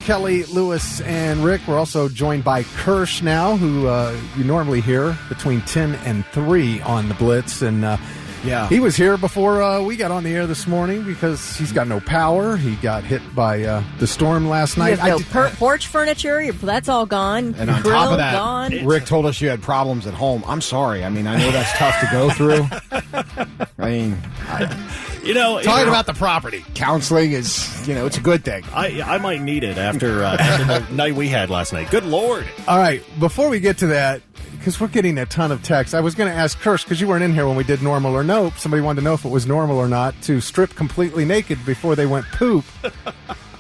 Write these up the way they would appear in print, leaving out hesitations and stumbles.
Kelly, Lewis, and Rick. We're also joined by Kirsch now, who you normally hear between 10 and 3 on the Blitz. And he was here before we got on the air this morning because he's got no power. He got hit by the storm last night. You have no porch furniture. That's all gone. And on Grill, top of that, gone. Rick told us you had problems at home. I'm sorry. I mean, I know that's tough to go through. I mean... talking about the property. Counseling is, it's a good thing. I might need it after the night we had last night. Good Lord. All right, before we get to that, because we're getting a ton of texts, I was going to ask Kirsch, because you weren't in here when we did Normal or Nope. Somebody wanted to know if it was normal or not to strip completely naked before they went poop.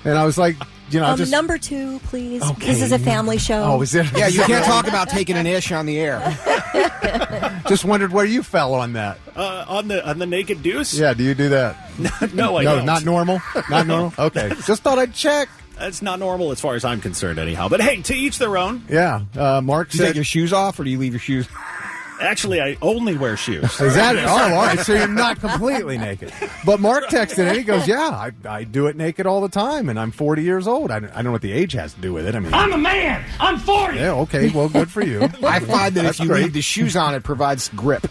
And I was like... number 2, please. Okay. This is a family show. Oh, is it? Yeah, you can't talk about taking an ish on the air. Just wondered where you fell on that. On the naked deuce? Yeah, do you do that? No, I don't. Not normal? Not normal? Okay. Just thought I'd check. That's not normal as far as I'm concerned anyhow. But hey, to each their own. Yeah. Mark Do you said... take your shoes off or do you leave your shoes? Actually, I only wear shoes. Is that it? Oh, all right. So you're not completely naked. But Mark texted and he goes, yeah, I do it naked all the time, and I'm 40 years old. I don't know what the age has to do with it. I mean, I'm a man. I'm 40. Yeah, okay. Well, good for you. I find that That's if you great. leave the shoes on, it provides grip.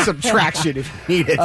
Some traction if needed.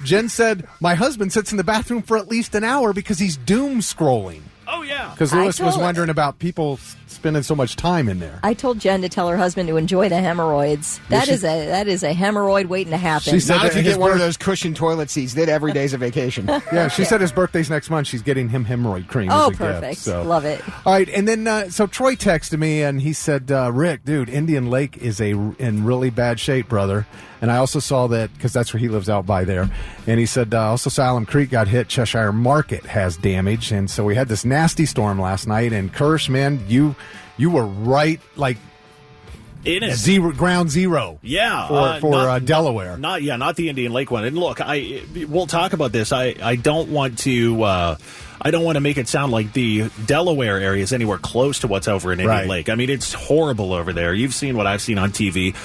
Jen said, my husband sits in the bathroom for at least an hour because he's doom scrolling. Oh, yeah. Because Lewis was wondering about people spending so much time in there. I told Jen to tell her husband to enjoy the hemorrhoids. That is a hemorrhoid waiting to happen. She said Not if you his get one of those cushioned toilet seats. That every day's a vacation. Yeah, she said his birthday's next month. She's getting him hemorrhoid cream Oh, as a perfect. gift. So. Love it. All right, and then so Troy texted me, and he said, Rick, dude, Indian Lake is in really bad shape, brother. And I also saw that, because that's where he lives out by there. And he said, also Salem Creek got hit. Cheshire Market has damage. And so we had this nasty storm last night. And Kirsch, man, you were right, like, in it. Ground zero. Yeah. For Delaware. Not the Indian Lake one. And look, we'll talk about this. I don't want to... I don't want to make it sound like the Delaware area is anywhere close to what's over in Indian Lake. I mean, it's horrible over there. You've seen what I've seen on TV.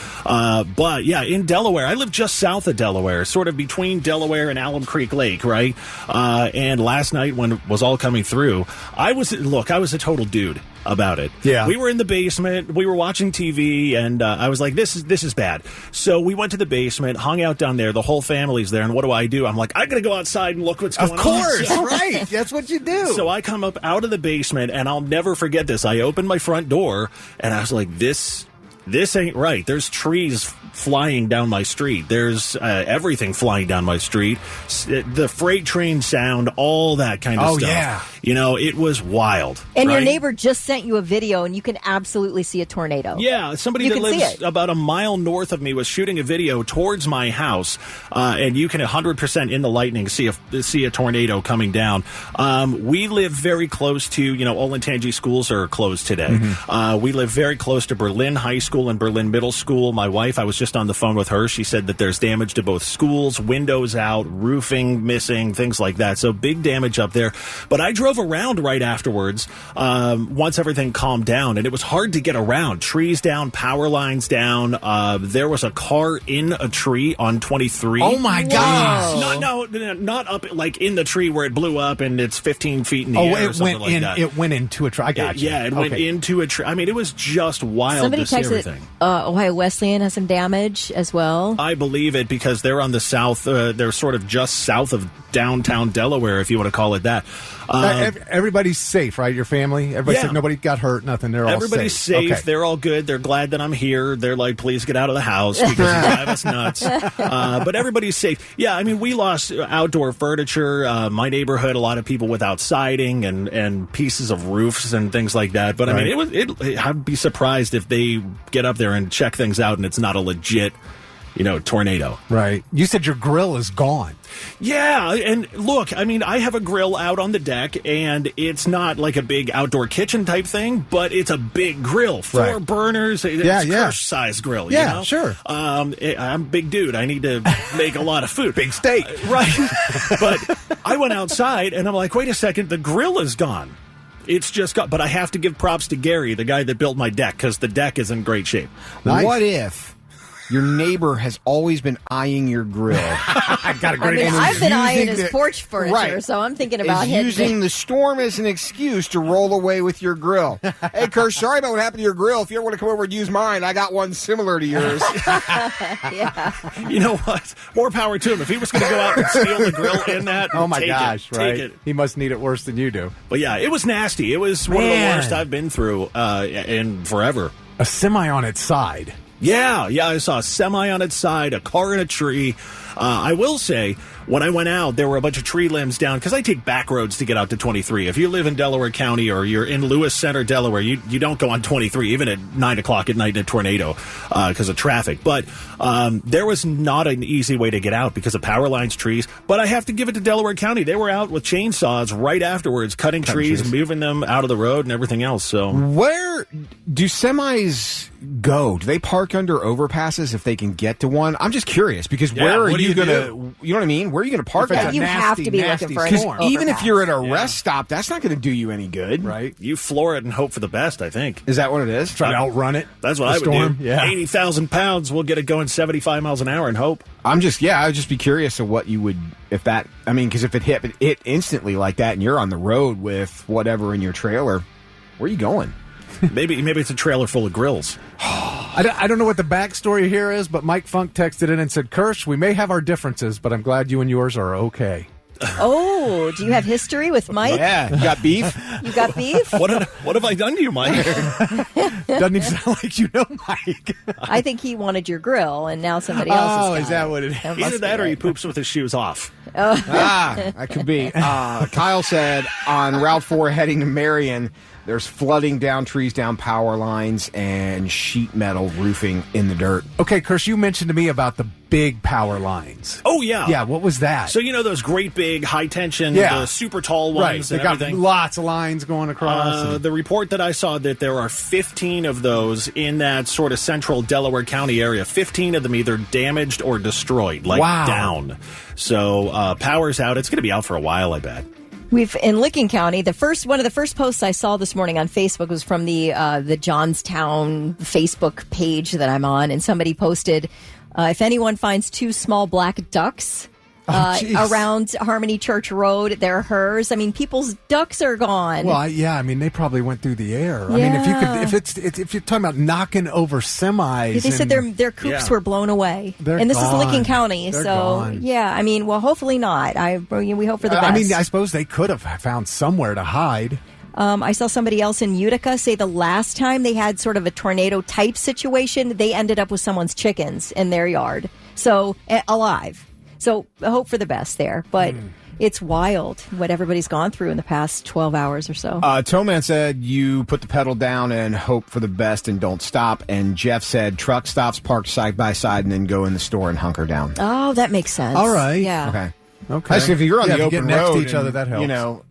But, yeah, in Delaware, I live just south of Delaware, sort of between Delaware and Alum Creek Lake, right? And last night when it was all coming through, I was a total dude about it. Yeah. We were in the basement. We were watching TV, and I was like, this is bad. So we went to the basement, hung out down there. The whole family's there, and what do? I'm like, I got to go outside and look what's going on. Of course, So- right. That's what you do. So I come up out of the basement, and I'll never forget this. I opened my front door, and I was like, this ain't right. There's trees flying down my street. There's everything flying down my street. The freight train sound, all that kind of stuff. Yeah. It was wild. And your right? neighbor just sent you a video, and you can absolutely see a tornado. Yeah, somebody You that can see lives it. about a mile north of me was shooting a video towards my house, and you can 100% in the lightning see a tornado coming down. We live very close to, Olentangy schools are closed today. Mm-hmm. We live very close to Berlin High School and Berlin Middle School. My wife, I was just on the phone with her. She said that there's damage to both schools, windows out, roofing missing, things like that. So big damage up there. But I drove around right afterwards once everything calmed down, and it was hard to get around. Trees down, power lines down. There was a car in a tree on 23. Oh, my gosh. Not up like in the tree where it blew up and it's 15 feet in the air or something like that. It went into a tree. I got you. Yeah, it went into a tree. I mean, it was just wild Somebody to see texted everything. Ohio Wesleyan has some damage as well. I believe it because they're on the south. They're sort of just south of downtown Delaware, if you want to call it that. Everybody's safe, right? Your family? Everybody's safe. Nobody got hurt, nothing. They're all safe. Everybody's safe. Okay. They're all good. They're glad that I'm here. They're like, please get out of the house because you drive us nuts. But everybody's safe. Yeah, I mean, we lost outdoor furniture. My neighborhood, a lot of people without siding and pieces of roofs and things like that. But I mean, I'd be surprised if they get up there and check things out and it's not a legit tornado. Right. You said your grill is gone. Yeah, and look, I mean, I have a grill out on the deck, and it's not like a big outdoor kitchen type thing, but it's a big grill. 4 burners. It's a Kirsch-size grill, Yeah, sure. I'm a big dude. I need to make a lot of food. Big steak. Right. But I went outside, and I'm like, wait a second, the grill is gone. It's just got, but I have to give props to Gary, the guy that built my deck, because the deck is in great shape. Nice. What if your neighbor has always been eyeing your grill. I got a great I mean, I've been eyeing using his porch furniture, right. so I'm thinking about is using the storm as an excuse to roll away with your grill. Hey, Kirsch, sorry about what happened to your grill. If you ever want to come over and use mine, I got one similar to yours. Yeah. You know what? More power to him. If he was going to go out and steal the grill in that, Oh my take gosh! it, Right? take it. He must need it worse than you do. But yeah, it was nasty. It was one of the Man. worst I've been through in forever. A semi on its side. Yeah, I saw a semi on its side, a car in a tree. I will say, when I went out, there were a bunch of tree limbs down, because I take back roads to get out to 23. If you live in Delaware County or you're in Lewis Center, Delaware, you don't go on 23, even at 9 o'clock at night in a tornado, because of traffic. But there was not an easy way to get out because of power lines, trees. But I have to give it to Delaware County. They were out with chainsaws right afterwards, cutting trees, moving them out of the road and everything else. So Where do semis go? Do they park under overpasses if they can get to one? I'm just curious, because where are what do you you going to, do? you know what I mean? Where are you going to park If it's at? a You have nasty, to be nasty looking for an storm. Even if you're at a overpass. rest stop, that's not going to do you any good. Right? you floor it and hope for the best, I think. Is that what it is? Try to outrun it. That's what The I would storm. do. Yeah. 80,000 pounds, we'll get it going 75 miles an hour and hope. I would just be curious of what you would, because if it hit instantly like that and you're on the road with whatever in your trailer, where are you going? Maybe it's a trailer full of grills. I don't know what the backstory here is, but Mike Funk texted in and said, Kirsch, we may have our differences, but I'm glad you and yours are okay. Oh, do you have history with Mike? Yeah, you got beef? You got beef? What have I done to you, Mike? Doesn't even sound like you know Mike. I think he wanted your grill, and now somebody else has Oh, got is that it. what it is? That Either must that be or he it. poops with his shoes off. That could be. Kyle said on Route 4 heading to Marion, there's flooding down trees, down power lines, and sheet metal roofing in the dirt. Okay, Kirsch, you mentioned to me about the big power lines. Oh, yeah. Yeah, what was that? So, those great big high tension, Yeah. the super tall right, ones they and got everything. lots of lines going across. and- The report that I saw that there are 15 of those in that sort of central Delaware County area. 15 of them either damaged or destroyed, Wow. down. So power's out. It's going to be out for a while, I bet. We've in Licking County. One of the first posts I saw this morning on Facebook was from the Johnstown Facebook page that I'm on, and somebody posted, if anyone finds 2 small black ducks jeez. around Harmony Church Road, they're hers. I mean, people's ducks are gone. Well, yeah, I mean, they probably went through the air. I mean, if you're talking about knocking over semis, they said and- their coops Yeah. were blown away, They're and this gone. is Licking County. They're so gone. yeah, I mean, well, hopefully not. We hope for the best. I mean, I suppose they could have found somewhere to hide. I saw somebody else in Utica say the last time they had sort of a tornado type situation, they ended up with someone's chickens in their yard, so alive. So I hope for the best there, but it's wild what everybody's gone through in the past 12 hours or so. Towman said you put the pedal down and hope for the best and don't stop. And Jeff said truck stops parked side by side and then go in the store and hunker down. Oh, that makes sense. All right. Yeah. Okay. Actually, if you're on Yeah, the if you open get next to road, each other, and, that helps.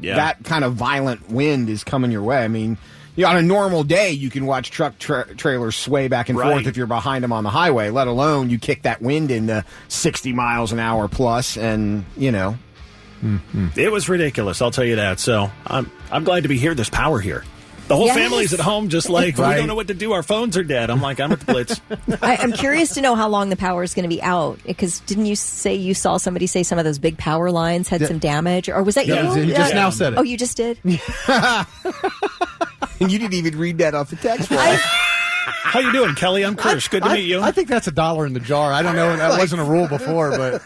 That kind of violent wind is coming your way. I mean, on a normal day, you can watch truck trailers sway back and Right. forth if you're behind them on the highway, let alone you kick that wind into 60 miles an hour plus and, It was ridiculous, I'll tell you that. So I'm glad to be here. There's power here. The whole Yes. family's at home just like, we Right. don't know what to do. Our phones are dead. I'm like, I'm at the Blitz. I'm curious to know how long the power is going to be out, because didn't you say you saw somebody say some of those big power lines had some damage, or was that Yeah, you? He just now said it. Oh, you just did? And you didn't even read that off the text line. How you doing, Kelly? I'm Kirsch. Good to meet you. I think that's $1 in the jar. I don't know. That wasn't a rule before, but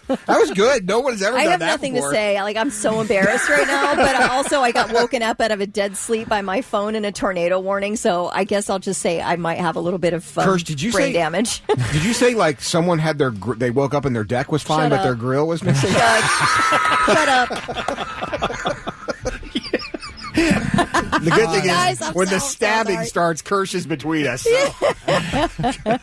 That was good. No one's ever I done have that nothing before. to say. Like, I'm so embarrassed right now, but also I got woken up out of a dead sleep by my phone and a tornado warning, so I guess I'll just say I might have a little bit of Kirsch, did you brain say- damage. Did you say like someone had they woke up and their deck was fine, Shut but up. their grill was missing? Shut up. The good thing guys, is I'm when the so stabbing sorry. starts, Kirsch is between us. I'm just going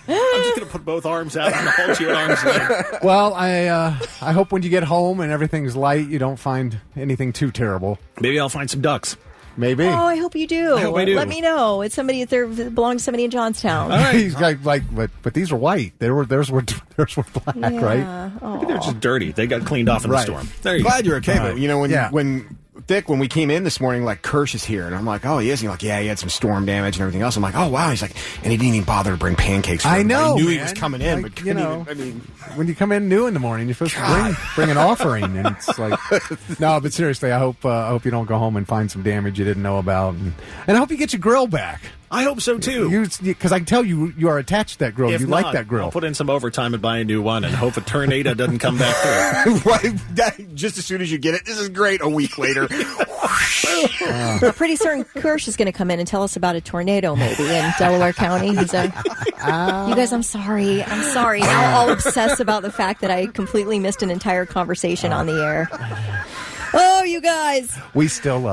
to put both arms out and hold you at arm's length. well, I hope when you get home and everything's light, you don't find anything too terrible. Maybe I'll find some ducks. Maybe. Oh, I hope you do. I hope I do. Let me know. It's somebody that belongs to somebody in Johnstown. He's like, but these were white. Theirs were black, right? Yeah. Oh. They're just dirty. They got cleaned off in Right. the storm. There you Glad go. you're okay, but Yeah. when Thick, when we came in this morning, like, Kirsch is here. And I'm like, oh, he is? And you're like, yeah, he had some storm damage and everything else. I'm like, oh, wow. He's like, and he didn't even bother to bring pancakes for him. I know, I knew man. he was coming in, like, but you know, when you come in new in the morning, you're supposed to bring an offering. And it's like, no, but seriously, I hope you don't go home and find some damage you didn't know about. And I hope you get your grill back. I hope so, too. Because I can tell you are attached to that grill. If you not, like that grill. I'll put in some overtime and buy a new one and hope a tornado doesn't come back through. Right, just as soon as you get it, this is great. A week later. I'm pretty certain Kirsch is going to come in and tell us about a tornado maybe in Delaware County. You guys, I'm sorry. Now I'll obsess about the fact that I completely missed an entire conversation on the air. Oh, you guys. We still love